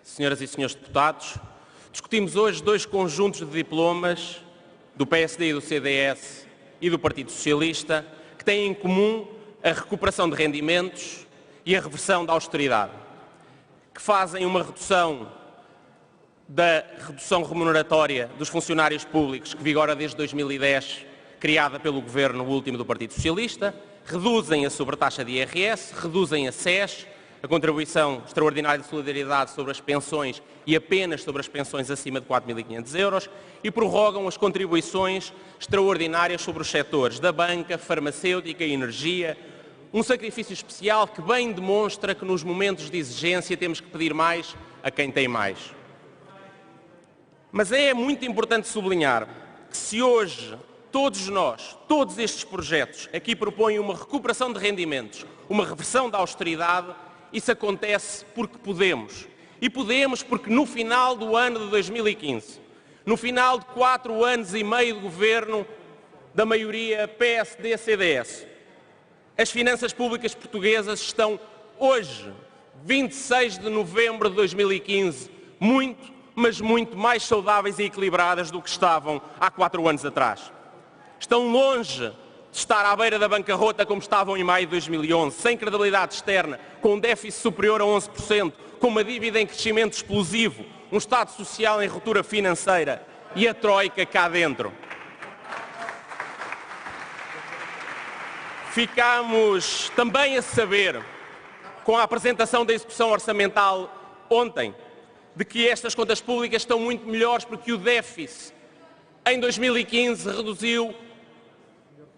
Senhoras e senhores deputados, discutimos hoje dois conjuntos de diplomas do PSD e do CDS e do Partido Socialista que têm em comum a recuperação de rendimentos e a reversão da austeridade, que fazem uma redução da redução remuneratória dos funcionários públicos que vigora desde 2010, criada pelo governo último do Partido Socialista, reduzem a sobretaxa de IRS, reduzem a SES, a contribuição extraordinária de solidariedade sobre as pensões e apenas sobre as pensões acima de 4.500 euros e prorrogam as contribuições extraordinárias sobre os setores da banca, farmacêutica e energia, um sacrifício especial que bem demonstra que nos momentos de exigência temos que pedir mais a quem tem mais. Mas é muito importante sublinhar que se hoje todos nós, todos estes projetos aqui propõem uma recuperação de rendimentos, uma reversão da austeridade, isso acontece porque podemos. E podemos porque no final do ano de 2015, no final de 4 anos e meio de governo da maioria PSD-CDS, as finanças públicas portuguesas estão hoje, 26 de novembro de 2015, muito, mas muito mais saudáveis e equilibradas do que estavam há 4 anos atrás. Estão longe de estar à beira da bancarrota como estavam em maio de 2011, sem credibilidade externa, com um déficit superior a 11%, com uma dívida em crescimento explosivo, um Estado social em ruptura financeira e a Troika cá dentro. Ficámos também a saber, com a apresentação da execução orçamental ontem, de que estas contas públicas estão muito melhores porque o déficit em 2015 reduziu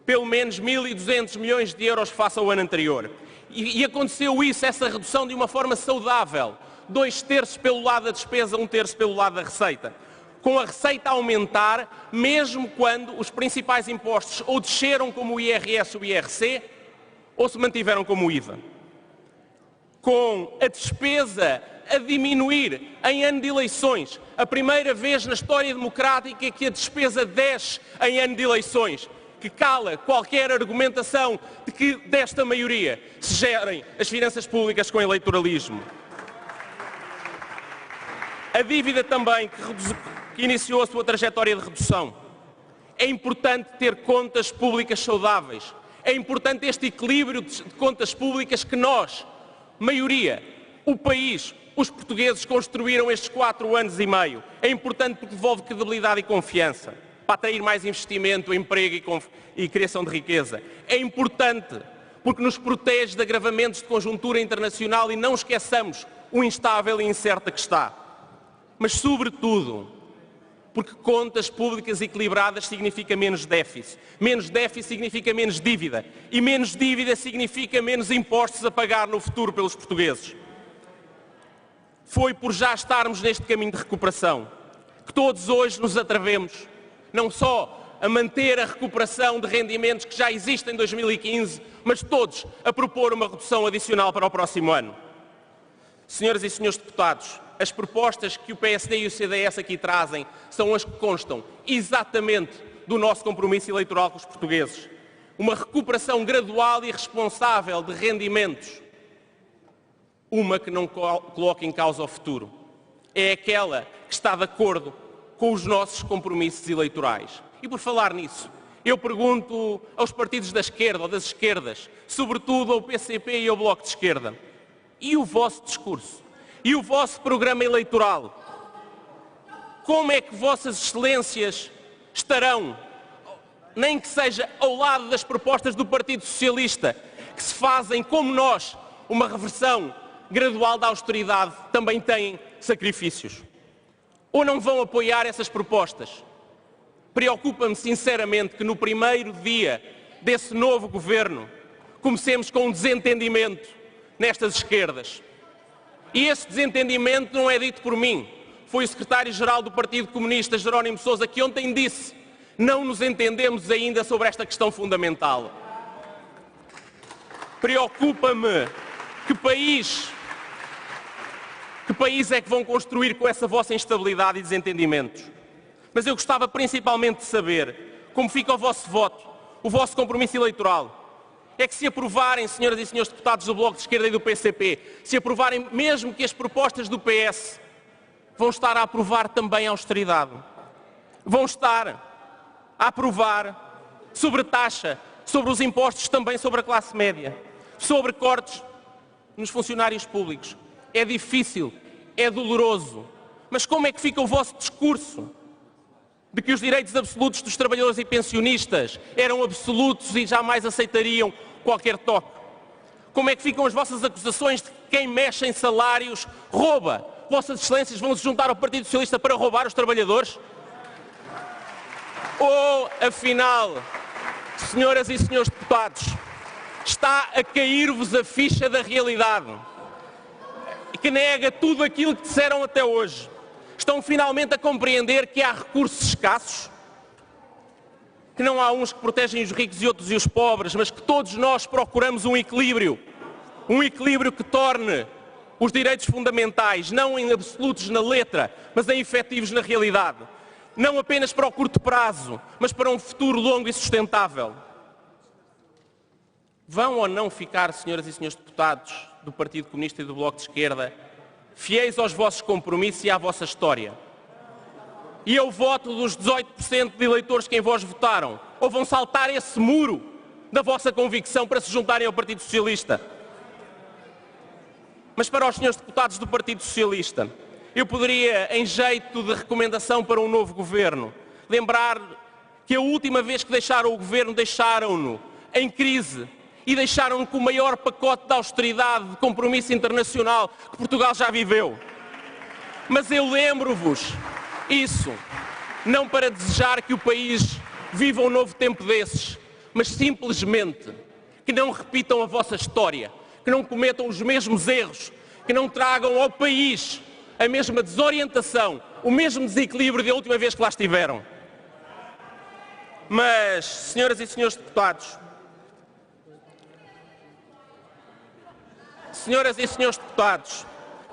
pelo menos 1.200 milhões de euros face ao ano anterior. E aconteceu isso, essa redução, de uma forma saudável. 2/3 pelo lado da despesa, 1/3 pelo lado da receita. Com a receita a aumentar, mesmo quando os principais impostos ou desceram como o IRS ou o IRC, ou se mantiveram como o IVA. Com a despesa a diminuir em ano de eleições, a primeira vez na história democrática que a despesa desce em ano de eleições, que cala qualquer argumentação de que desta maioria se gerem as finanças públicas com eleitoralismo. A dívida também que iniciou a sua trajetória de redução. É importante ter contas públicas saudáveis. É importante este equilíbrio de contas públicas que nós, maioria, o país, os portugueses construíram estes 4 anos e meio. É importante porque devolve credibilidade e confiança para atrair mais investimento, emprego e criação de riqueza. É importante porque nos protege de agravamentos de conjuntura internacional e não esqueçamos o instável e incerto que está. Mas, sobretudo, porque contas públicas equilibradas significa menos déficit. Menos déficit significa menos dívida. E menos dívida significa menos impostos a pagar no futuro pelos portugueses. Foi por já estarmos neste caminho de recuperação que todos hoje nos atrevemos, não só a manter a recuperação de rendimentos que já existem em 2015, mas todos a propor uma redução adicional para o próximo ano. Senhoras e senhores deputados, as propostas que o PSD e o CDS aqui trazem são as que constam exatamente do nosso compromisso eleitoral com os portugueses. Uma recuperação gradual e responsável de rendimentos. Uma que não coloca em causa o futuro. É aquela que está de acordo com os nossos compromissos eleitorais. E por falar nisso, eu pergunto aos partidos da esquerda ou das esquerdas, sobretudo ao PCP e ao Bloco de Esquerda, e o vosso discurso? E o vosso programa eleitoral? Como é que vossas excelências estarão, nem que seja ao lado das propostas do Partido Socialista, que se fazem, como nós, uma reversão gradual da austeridade, também têm sacrifícios? Ou não vão apoiar essas propostas? Preocupa-me sinceramente que no primeiro dia desse novo governo comecemos com um desentendimento nestas esquerdas. E esse desentendimento não é dito por mim. Foi o secretário-geral do Partido Comunista, Jerónimo de Sousa, que ontem disse: não nos entendemos ainda sobre esta questão fundamental. Preocupa-me que país é que vão construir com essa vossa instabilidade e desentendimentos? Mas eu gostava principalmente de saber como fica o vosso voto, o vosso compromisso eleitoral. é que se aprovarem, senhoras e senhores deputados do Bloco de Esquerda e do PCP, se aprovarem mesmo que as propostas do PS, vão estar a aprovar também a austeridade. Vão estar a aprovar sobretaxa sobre os impostos, também sobre a classe média, sobre cortes nos funcionários públicos. É difícil, é doloroso, mas como é que fica o vosso discurso de que os direitos absolutos dos trabalhadores e pensionistas eram absolutos e jamais aceitariam qualquer toque? Como é que ficam as vossas acusações de que quem mexe em salários rouba? Vossas Excelências vão se juntar ao Partido Socialista para roubar os trabalhadores? Ou, afinal, senhoras e senhores deputados, está a cair-vos a ficha da realidade, que nega tudo aquilo que disseram até hoje? Estão finalmente a compreender que há recursos escassos? Que não há uns que protegem os ricos e outros e os pobres, mas que todos nós procuramos um equilíbrio que torne os direitos fundamentais, não em absolutos na letra, mas em efetivos na realidade. Não apenas para o curto prazo, mas para um futuro longo e sustentável. Vão ou não ficar, senhoras e senhores deputados do Partido Comunista e do Bloco de Esquerda, fiéis aos vossos compromissos e à vossa história? E ao voto dos 18% de eleitores que em vós votaram? Ou vão saltar esse muro da vossa convicção para se juntarem ao Partido Socialista? Mas para os senhores deputados do Partido Socialista, eu poderia, em jeito de recomendação para um novo governo, lembrar que a última vez que deixaram o governo, deixaram-no em crise e deixaram-no com o maior pacote de austeridade, de compromisso internacional que Portugal já viveu. Mas eu lembro-vos isso, não para desejar que o país viva um novo tempo desses, mas simplesmente que não repitam a vossa história, que não cometam os mesmos erros, que não tragam ao país a mesma desorientação, o mesmo desequilíbrio da última vez que lá estiveram. Mas, senhoras e senhores deputados,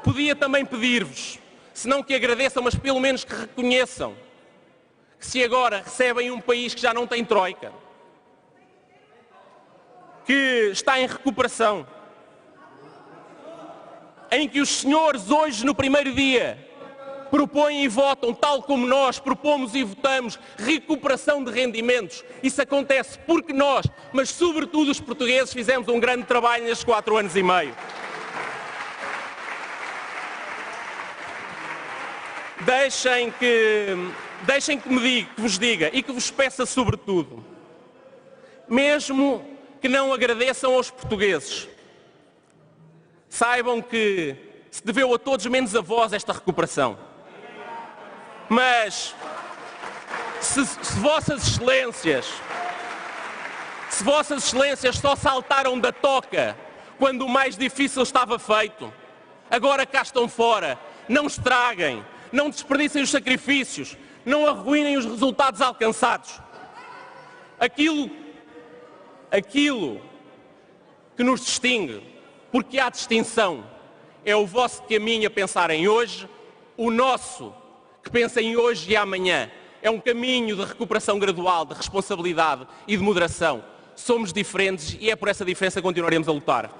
podia também pedir-vos, se não que agradeçam, mas pelo menos que reconheçam que se agora recebem um país que já não tem troika, que está em recuperação, em que os senhores hoje no primeiro dia propõem e votam, tal como nós propomos e votamos, recuperação de rendimentos. Isso acontece porque nós, mas sobretudo os portugueses, fizemos um grande trabalho nestes 4 anos e meio. Deixem que vos diga e que vos peça sobretudo, mesmo que não agradeçam aos portugueses, saibam que se deveu a todos menos a vós esta recuperação. Mas se vossas excelências só saltaram da toca quando o mais difícil estava feito, agora cá estão fora, não estraguem, não desperdicem os sacrifícios, não arruinem os resultados alcançados. Aquilo que nos distingue, porque há distinção, é o vosso caminho a pensar em hoje, o nosso que pensa em hoje e amanhã. É um caminho de recuperação gradual, de responsabilidade e de moderação. Somos diferentes e é por essa diferença que continuaremos a lutar.